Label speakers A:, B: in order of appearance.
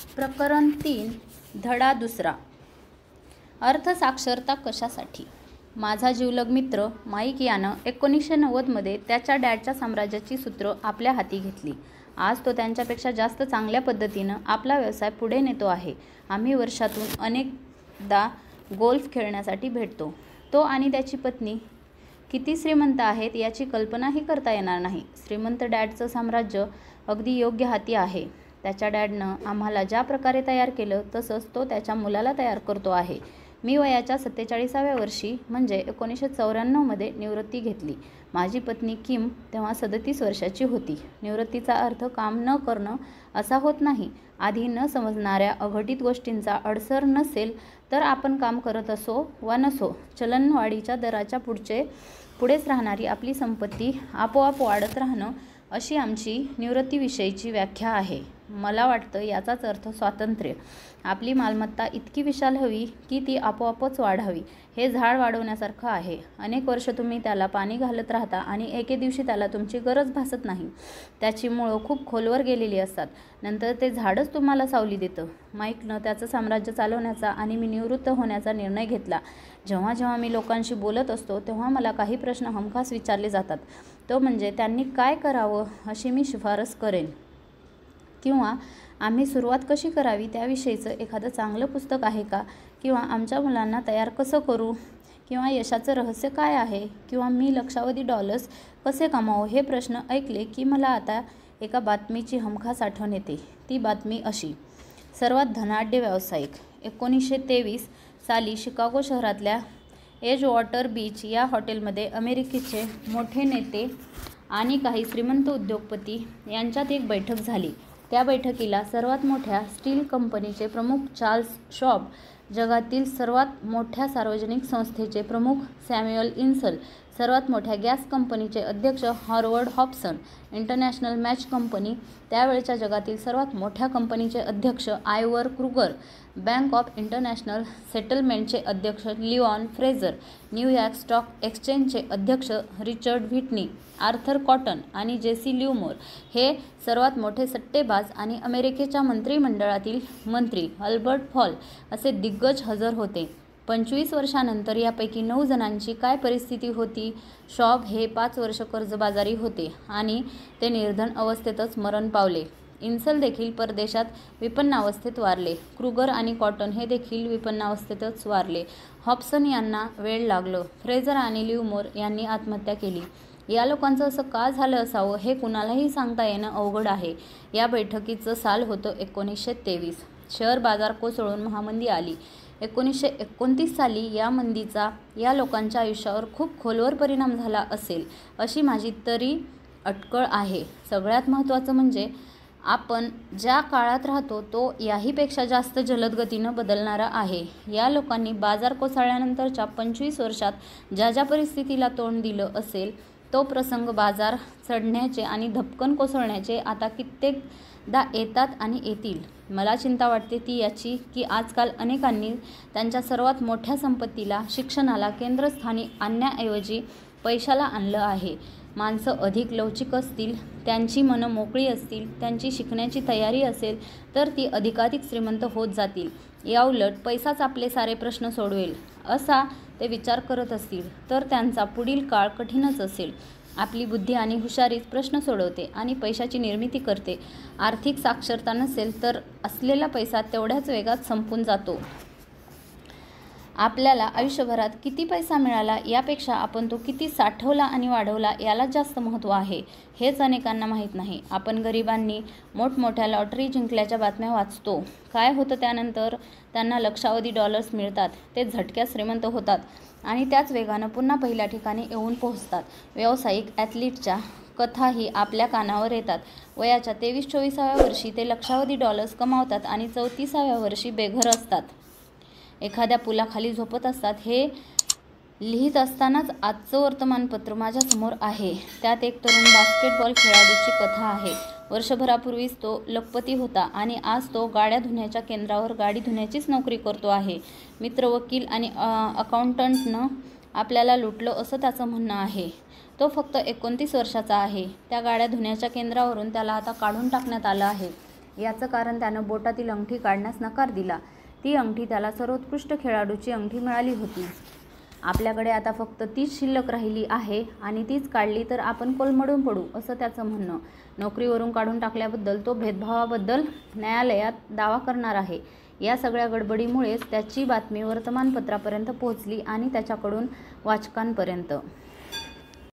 A: प्रकरण 3 धडा 2 अर्थसाक्षरता कशासाठी. माझा जिवलग मित्र माईक यानं 1990 मध्ये त्याच्या डॅडच्या साम्राज्याची सूत्र आपल्या हाती घेतली. आज तो त्यांच्यापेक्षा जास्त चांगल्या पद्धतीनं आपला व्यवसाय पुढे नेतो आहे. आम्ही वर्षातून अनेकदा गोल्फ खेळण्यासाठी भेटतो. तो आणि त्याची पत्नी किती श्रीमंत आहेत याची कल्पनाही करता येणार नाही. श्रीमंत डॅडचं साम्राज्य अगदी योग्य हाती आहे. त्याच्या डॅडनं आम्हाला ज्या प्रकारे तयार केलं तसंच तो त्याच्या मुलाला तयार करतो आहे. मी वयाच्या 47व्या वर्षी म्हणजे 1994 मध्ये निवृत्ती घेतली. माझी पत्नी किम तेव्हा 37 वर्षाची होती. निवृत्तीचा अर्थ काम न करणं असा होत नाही. आधी न समजणाऱ्या अघटित गोष्टींचा अडसर नसेल तर आपण काम करत असो वा नसो, चलनवाढीच्या दराच्या पुढेच राहणारी आपली संपत्ती आपोआप वाढत राहणं अशी आमची निवृत्तीविषयीची व्याख्या आहे. मला वाटतं याचाच अर्थ स्वातंत्र्य. आपली मालमत्ता इतकी विशाल हवी की ती आपोआपच वाढावी. हे झाड वाढवण्यासारखं आहे. अनेक वर्ष तुम्ही त्याला पाणी घालत राहता आणि एके दिवशी त्याला तुमची गरज भासत नाही. त्याची मुळं खूप खोलवर गेलेली असतात. नंतर ते झाडच तुम्हाला सावली देतं. माईकनं त्याचं साम्राज्य चालवण्याचा आणि मी निवृत्त होण्याचा निर्णय घेतला. जेव्हा जेव्हा मी लोकांशी बोलत असतो तेव्हा मला काही प्रश्न हमखास विचारले जातात. तो म्हणजे त्यांनी काय करावं अशी मी शिफारस करेन किंवा आम्ही सुरुवात कशी करावी त्याविषयीचं एखादं चांगलं पुस्तक आहे का, किंवा आमच्या मुलांना तयार कसं करू, किंवा यशाचं रहस्य काय आहे, किंवा मी लक्षावधी डॉलर्स कसे कमावू. हे प्रश्न ऐकले की मला आता एका बातमीची हमखास आठवण येते. ती बातमी अशी: सर्वात धनाढ्य व्यावसायिक. 1923 साली शिकागो शहरातल्या एजवॉटर बीच या हॉटेलमध्ये अमेरिकेचे मोठे नेते आणि काही श्रीमंत उद्योगपती यांच्यात एक बैठक झाली. त्या बैठकीला सर्वात मोठ्या स्टील कंपनीचे प्रमुख चार्ल्स शॉब, जगातील सर्वात मोठ्या सार्वजनिक संस्थेचे प्रमुख सॅम्युअल इन्सल, सर्वात मोठ्या गॅस कंपनीचे अध्यक्ष Howard Hobson, international match company, त्यावेळच्या जगातील सर्वात मोठ्या कंपनीचे अध्यक्ष आयव्हर क्रुगर, बँक ऑफ इंटरनॅशनल सेटलमेंटचे अध्यक्ष लिओन फ्रेझर, न्यूयॉर्क स्टॉक एक्सचेंजचे अध्यक्ष रिचर्ड व्हिटनी, आर्थर कॉटन आणि जेसी लिव्हमोर हे सर्वात मोठे सट्टेबाज आणि अमेरिकेच्या मंत्रिमंडळातील मंत्री अल्बर्ट हॉल असे दिग्गज हजर होते. 25 वर्षांनंतर यापैकी 9 जणांची काय परिस्थिती होती? शॉब हे 5 वर्ष कर्जबाजारी होते आणि ते निर्धन अवस्थेतच मरण पावले. इन्सल देखील परदेशात विपन्नावस्थेत वारले. क्रुगर आणि कॉटन हे देखील विपन्नावस्थेतच वारले. हॉब्सन यांना वेड लागलं. फ्रेझर आणि लिव्हमोर यांनी आत्महत्या केली. या लोकांचं असं का झालं असावं हे कुणालाही सांगता येणं अवघड आहे. या बैठकीचं साल होतं 1923. शेअर बाजार कोसळून महामंदी आली. 1929 साली या मंदीचा या लोकांच्या आयुष्यावर खूप खोलवर परिणाम झाला असेल अशी माझी तरी अटकळ आहे. सगळ्यात महत्त्वाचं म्हणजे आपण ज्या काळात राहतो तो याहीपेक्षा जास्त जलद गतीनं बदलणारा आहे. या लोकांनी बाजार कोसळल्यानंतरच्या 25 वर्षात ज्या ज्या परिस्थितीला तोंड दिलं असेल तो प्रसंग बाजार चढण्याचे आणि धपकन कोसळण्याचे आता कित्येकदा येतात आणि येतील. मला चिंता वाटते ती याची की आजकाल अनेकांनी त्यांच्या सर्वात मोठ्या संपत्तीला, शिक्षणाला केंद्रस्थानी आणण्याऐवजी पैशाला आणलं आहे. माणसं अधिक लवचिक असतील, त्यांची मनं मोकळी असतील, त्यांची शिकण्याची तयारी असेल तर ती अधिकाधिक श्रीमंत होत जातील. याउलट पैसाच आपले सारे प्रश्न सोडवेल असा ते विचार करत असतील तर त्यांचा पुढील काळ कठीणच असेल. आपली बुद्धी आणि हुशारीच प्रश्न सोडवते आणि पैशाची निर्मिती करते. आर्थिक साक्षरता नसेल तर असलेला पैसा तेवढ्याच वेगात संपून जातो. आपल्याला आयुष्यभरात किती पैसा मिळाला यापेक्षा आपण तो किती साठवला आणि वाढवला याला जास्त महत्त्व आहे. हेच अनेकांना माहीत नाही. आपण गरिबांनी मोठमोठ्या लॉटरी जिंकल्याच्या बातम्या वाचतो. काय होतं त्यानंतर? त्यांना लक्षावधी डॉलर्स मिळतात. ते झटक्यात श्रीमंत होतात आणि त्याच वेगानं पुन्हा पहिल्या ठिकाणी येऊन पोहोचतात. व्यावसायिक ॲथलीटच्या कथाही आपल्या कानावर येतात. वयाच्या 23-24व्या वर्षी ते लक्षावधी डॉलर्स कमावतात आणि 34व्या वर्षी बेघर असतात. एखाद्या पुलाखाली झोपत असतात. हे लिहित असतानाच आजचं वर्तमानपत्र माझ्यासमोर आहे. त्यात एक तरुण बास्केटबॉल खेळाडूची कथा आहे. वर्षभरापूर्वीच तो लखपती होता आणि आज तो गाड्या धुण्याच्या केंद्रावर गाडी धुण्याचीच नोकरी करतो आहे. मित्र, वकील आणि अकाउंटंटनं आपल्याला लुटलं असं त्याचं म्हणणं आहे. तो फक्त 29 वर्षाचा आहे. त्या गाड्या धुण्याच्या केंद्रावरून त्याला आता काढून टाकण्यात आलं आहे. याचं कारण त्यानं बोटातील अंगठी काढण्यास नकार दिला. ती अंगठी त्याला सर्वोत्कृष्ट खेळाडूची अंगठी मिळाली होती. आपल्याकडे आता फक्त तीच शिल्लक राहिली आहे आणि तीच काढली तर आपण कोलमडून पडू, असं त्याचं म्हणणं. नोकरीवरून काढून टाकल्याबद्दल तो भेदभावाबद्दल न्यायालयात दावा करणार आहे. या सगळ्या गडबडीमुळेच त्याची बातमी वर्तमानपत्रापर्यंत पोहोचली आणि त्याच्याकडून वाचकांपर्यंत.